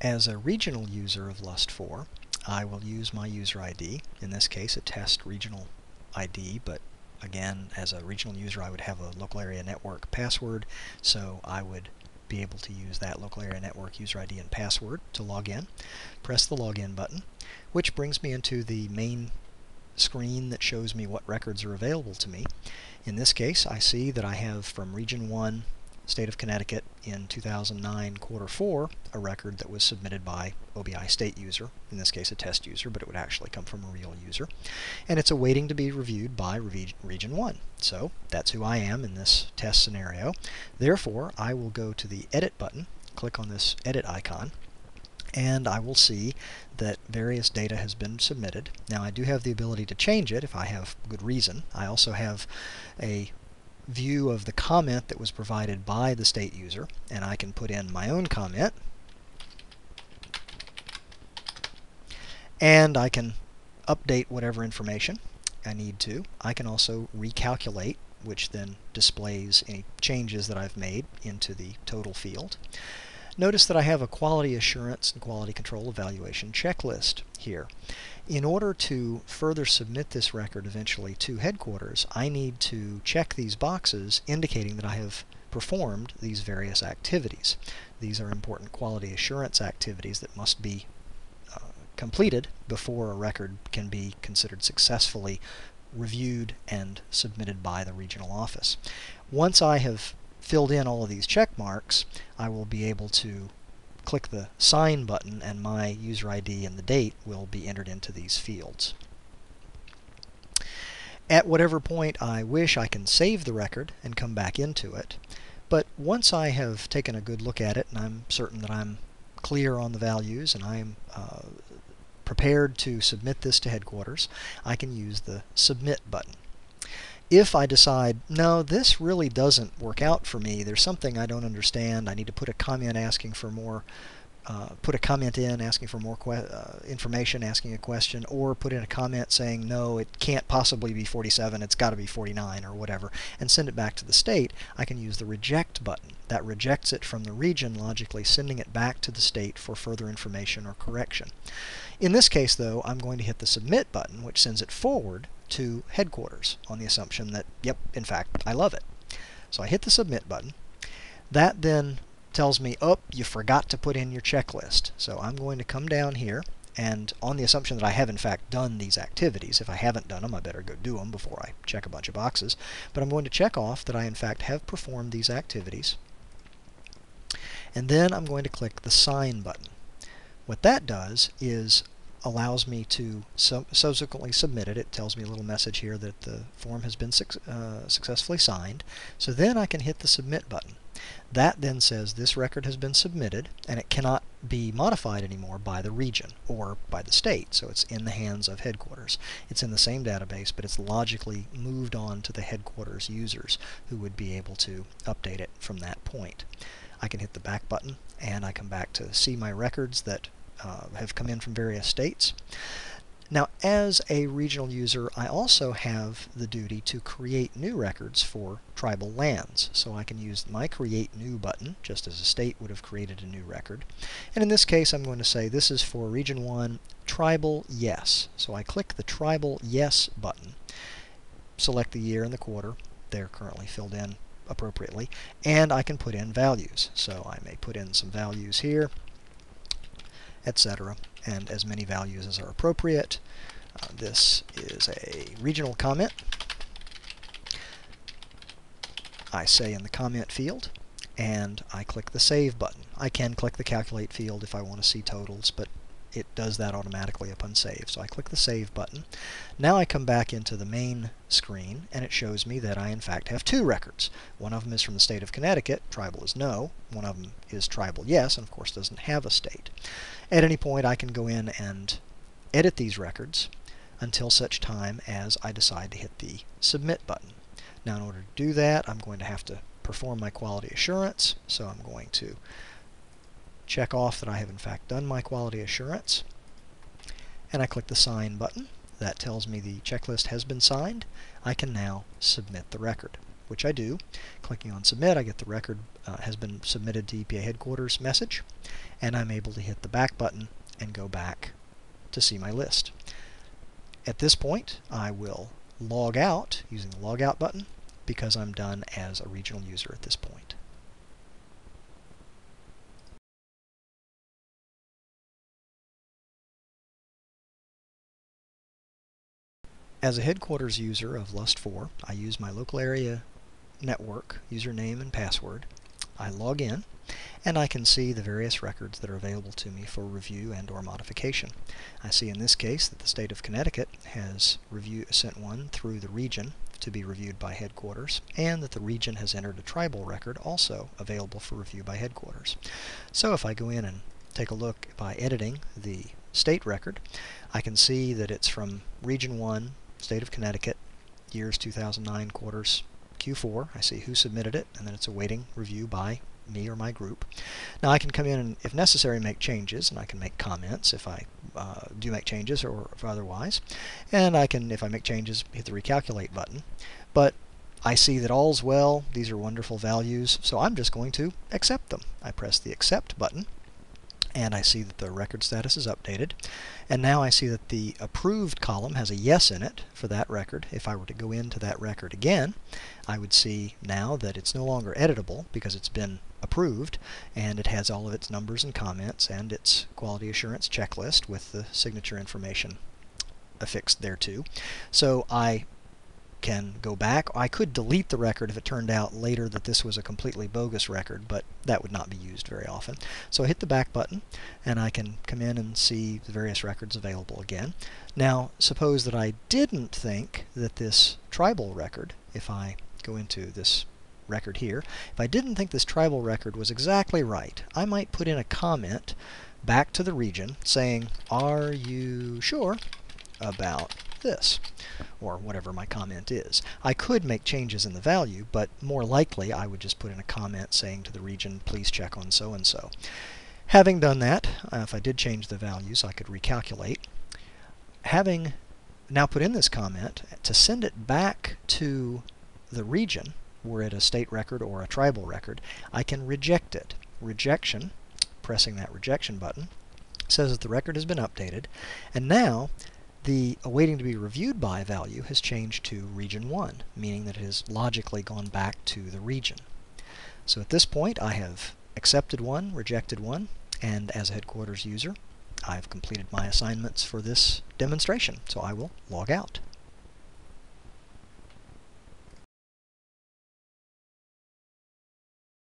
As a regional user of LUST4, I will use my user ID, in this case a test regional ID, but again, as a regional user I would have a local area network password, so I would be able to use that local area network user ID and password to log in. Press the login button, which brings me into the main screen that shows me what records are available to me. In this case, I see that I have from Region 1, State of Connecticut in 2009 Quarter 4, a record that was submitted by OBI state user, in this case a test user, but it would actually come from a real user. And it's awaiting to be reviewed by Region 1. So that's who I am in this test scenario. Therefore, I will go to the Edit button, click on this Edit icon, and I will see that various data has been submitted. Now I do have the ability to change it if I have good reason. I also have a view of the comment that was provided by the state user, and I can put in my own comment, and I can update whatever information I need to. I can also recalculate, which then displays any changes that I've made into the total field. Notice that I have a quality assurance and quality control evaluation checklist here. In order to further submit this record eventually to headquarters, I need to check these boxes indicating that I have performed these various activities. These are important quality assurance activities that must be completed before a record can be considered successfully reviewed and submitted by the regional office. Once I have filled in all of these check marks, I will be able to click the sign button and my user ID and the date will be entered into these fields. At whatever point I wish, I can save the record and come back into it, but once I have taken a good look at it and I'm certain that I'm clear on the values and I'm prepared to submit this to headquarters, I can use the Submit button. If I decide, no, this really doesn't work out for me, there's something I don't understand, I need to put a comment asking for more, put a comment in asking for more information, asking a question, or put in a comment saying, no, it can't possibly be 47, it's got to be 49, or whatever, and send it back to the state, I can use the Reject button. That rejects it from the region, logically sending it back to the state for further information or correction. In this case, though, I'm going to hit the Submit button, which sends it forward to headquarters on the assumption that, yep, in fact, I love it. So I hit the Submit button. That then tells me, oh, you forgot to put in your checklist. So I'm going to come down here, and on the assumption that I have in fact done these activities, if I haven't done them, I better go do them before I check a bunch of boxes, but I'm going to check off that I in fact have performed these activities. And then I'm going to click the Sign button. What that does is allows me to subsequently submit it. It tells me a little message here that the form has been successfully signed. So then I can hit the Submit button. That then says this record has been submitted and it cannot be modified anymore by the region or by the state, so it's in the hands of headquarters. It's in the same database, but it's logically moved on to the headquarters users who would be able to update it from that point. I can hit the back button and I come back to see my records that have come in from various states. Now, as a regional user, I also have the duty to create new records for tribal lands. So I can use my Create New button, just as a state would have created a new record. And in this case, I'm going to say this is for Region 1, Tribal Yes. So I click the Tribal Yes button, select the year and the quarter. They're currently filled in appropriately. And I can put in values. So I may put in some values here, etc., and as many values as are appropriate. This is a regional comment. I say in the comment field, and I click the Save button. I can click the Calculate field if I want to see totals, but it does that automatically upon save. So I click the Save button. Now I come back into the main screen, and it shows me that I in fact have two records. One of them is from the state of Connecticut, tribal is no. One of them is tribal yes, and of course doesn't have a state. At any point I can go in and edit these records until such time as I decide to hit the Submit button. Now in order to do that, I'm going to have to perform my quality assurance, so I'm going to check off that I have in fact done my quality assurance, and I click the Sign button. That tells me the checklist has been signed. I can now submit the record. which I do. Clicking on Submit, I get the record has been submitted to EPA headquarters message, and I'm able to hit the back button and go back to see my list. At this point, I will log out using the logout button because I'm done as a regional user at this point. As a headquarters user of LUST4, I use my local area network username and password. I log in, and I can see the various records that are available to me for review and or modification. I see in this case that the state of Connecticut has sent one through the region to be reviewed by headquarters, and that the region has entered a tribal record also available for review by headquarters. So if I go in and take a look by editing the state record, I can see that it's from Region 1, State of Connecticut, years 2009, quarters Q4. I see who submitted it, and then it's awaiting review by me or my group. Now I can come in and, if necessary, make changes, and I can make comments if I do make changes or otherwise. And I can, if I make changes, hit the recalculate button. But I see that all's well, these are wonderful values, so I'm just going to accept them. I press the accept button, and I see that the record status is updated. And now I see that the approved column has a yes in it for that record. If I were to go into that record again, I would see now that it's no longer editable because it's been approved, and it has all of its numbers and comments and its quality assurance checklist with the signature information affixed thereto. So I can go back. I could delete the record if it turned out later that this was a completely bogus record, but that would not be used very often. So I hit the back button, and I can come in and see the various records available again. Now, suppose that I didn't think that this tribal record, if I go into this record here, if I didn't think this tribal record was exactly right, I might put in a comment back to the region saying, "Are you sure about this?" or whatever my comment is. I could make changes in the value, but more likely I would just put in a comment saying to the region, "Please check on so-and-so." Having done that, if I did change the values, I could recalculate. Having now put in this comment, to send it back to the region, were it a state record or a tribal record, I can reject it. Rejection, pressing that rejection button, says that the record has been updated, and now the awaiting to be reviewed by value has changed to Region 1, meaning that it has logically gone back to the region. So at this point, I have accepted one, rejected one, and as a headquarters user, I've completed my assignments for this demonstration, so I will log out.